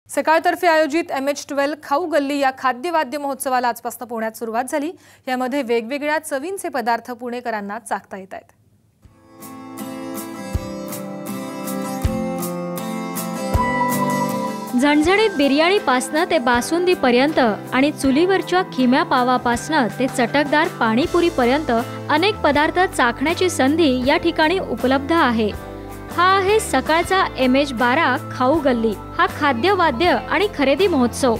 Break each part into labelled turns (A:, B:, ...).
A: सकाळतर्फे आयोजित MH12 खाऊ गल्ली या खाद्यवाद्य महोत्सवाला आजपासून पुण्यात सुरुवात झाली। यामध्ये वेगवेगळ्या चवींचे पदार्थ पुणेकरांना चाखता येत आहेत।
B: झणझणीत बिर्याणीपासनं ते बासुंदीपर्यंत आणि चुलीवरच्या खिम्या पावापासनं ते चटकदार पाणीपुरीपर्यंत अनेक पदार्थ चाखण्याची संधी या ठिकाणी उपलब्ध आहे। हा आहे सकाळचा MH12 खाऊ गल्ली हा खाद्यवाद्य आणि खरेदी महोत्सव।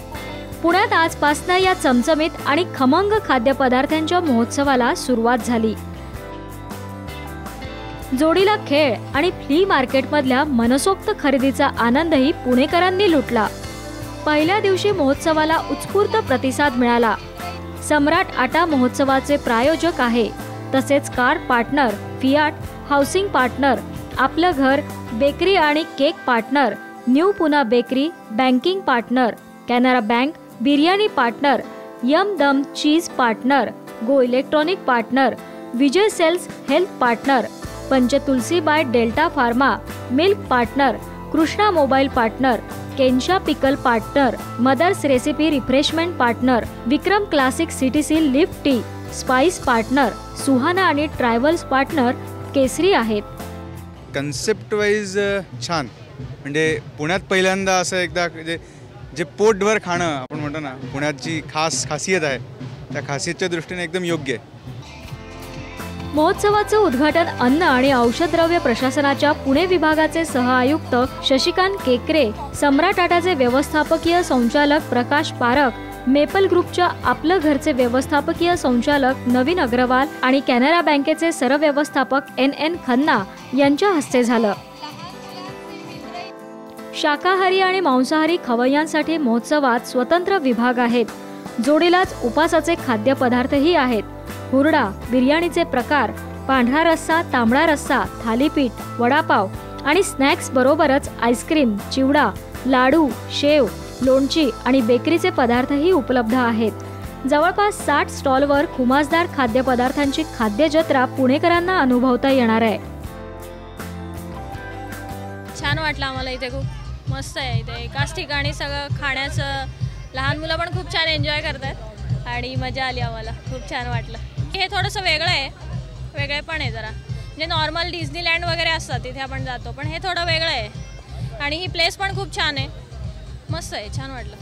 B: पुण्यात आजपासून या चमचमीत आणि खमंग खाद्यपदार्थांच्या महोत्सवाला सुरुवात झाली। जोडीला खेळ आणि फ्ली मार्केटमधल्या मनसोक्त खरेदीचा आनंदही पुणेकरांनी लुटला। पहिल्या दिवशी महोत्सवाला उत्स्फूर्त प्रतिसाद मिळाला। सम्राट आटा महोत्सवाचे प्रायोजक आहे, तसेच car partner, Fiat, housing partner, Aapla Ghar, bakery आणि cake partner, New Poona Bakery, banking partner, Canara Bank, biryani partner, yum dum cheese partner, Go electronic partner, Vijay Sales health partner, Panchtulsi by Delta pharma, milk partner, Krishna mobile partner, केन्शा pickle partner, Mother's Recipe refreshment partner, Vikram classic CTC lift tea, spice partner, Suhana आणि travels partner केसरी आहेत।
C: Concept wise छान, म्हणजे पुण्यात पहिल्यांदा असं एकदा जे पोटभर खाणं आपण म्हणतो ना, पुण्याची खासियत आहे, त्या खासियतच्या दृष्टीने एकदम योग्य आहे।
B: महोत्सवाचं उद्घाटन अन्न आणि औषधद्रव्य प्रशासनाच्या पुणे विभागाचे सहआयुक्त शशिकांत केकरे, सम्राट आटाचे व्यवस्थापकीय संचालक प्रकाश पारख, मेपल ग्रुपच्या आपलं घरचे व्यवस्थापकीय संचालक नवीन अग्रवाल आणि कॅनरा बँकेचे सरव्यवस्थापक NN खन्ना यांच्या हस्ते झालं। शाकाहारी आणि मांसाहारी खवय्यांसाठी महोत्सवात स्वतंत्र विभाग आहेत। जोडीलाच उपासाचे खाद्यपदार्थही आहेत। हुरडा, बिर्याणीचे प्रकार, पांढरा रस्सा, तांबडा रस्सा, थालीपीठ, वडापाव आणि स्नॅक्स बरोबरच आईस्क्रीम, चिवडा, लाडू, शेव, लोणची आणि बेकरीचे पदार्थही उपलब्ध आहेत। जवळपास 60 स्टॉलवर खुमासदार खाद्यपदार्थांची खाद्य जत्रा पुणेकरांना अनुभवता येणार आहे।
D: छान वाटलं आम्हाला, इथे खूप मस्त आहे। इथे एकाच ठिकाणी सगळं खाण्याचं, लहान मुलं पण खूप छान एन्जॉय करतात आणि मजा आली आम्हाला, खूप छान वाटलं। हे थोडंसं वेगळं आहे, वेगळे पण आहे जरा, म्हणजे नॉर्मल डिझनीलँड वगैरे असतात तिथे आपण जातो, पण हे थोडं वेगळं आहे आणि ही प्लेस पण खूप छान आहे, मस्त आहे, छान वाटलं।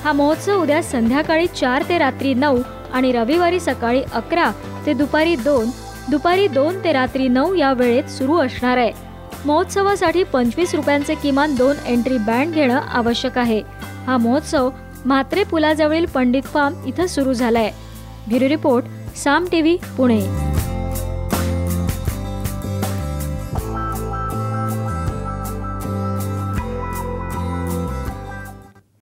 B: हा महोत्सव उद्या संध्याकाळी 4 ते रात्री 9 आणि रविवारी सकाळी 11 ते दुपारी 2 ते रात्री 9 या वेळेत सुरू असणार आहे। महोत्सवासाठी 25 रुपयांचे किमान 2 एंट्री बँड घेणं आवश्यक आहे। हा महोत्सव म्हात्रे पुलाजवळील पंडित फार्म इथं सुरू झालाय। ब्युरो रिपोर्ट, साम TV, पुणे।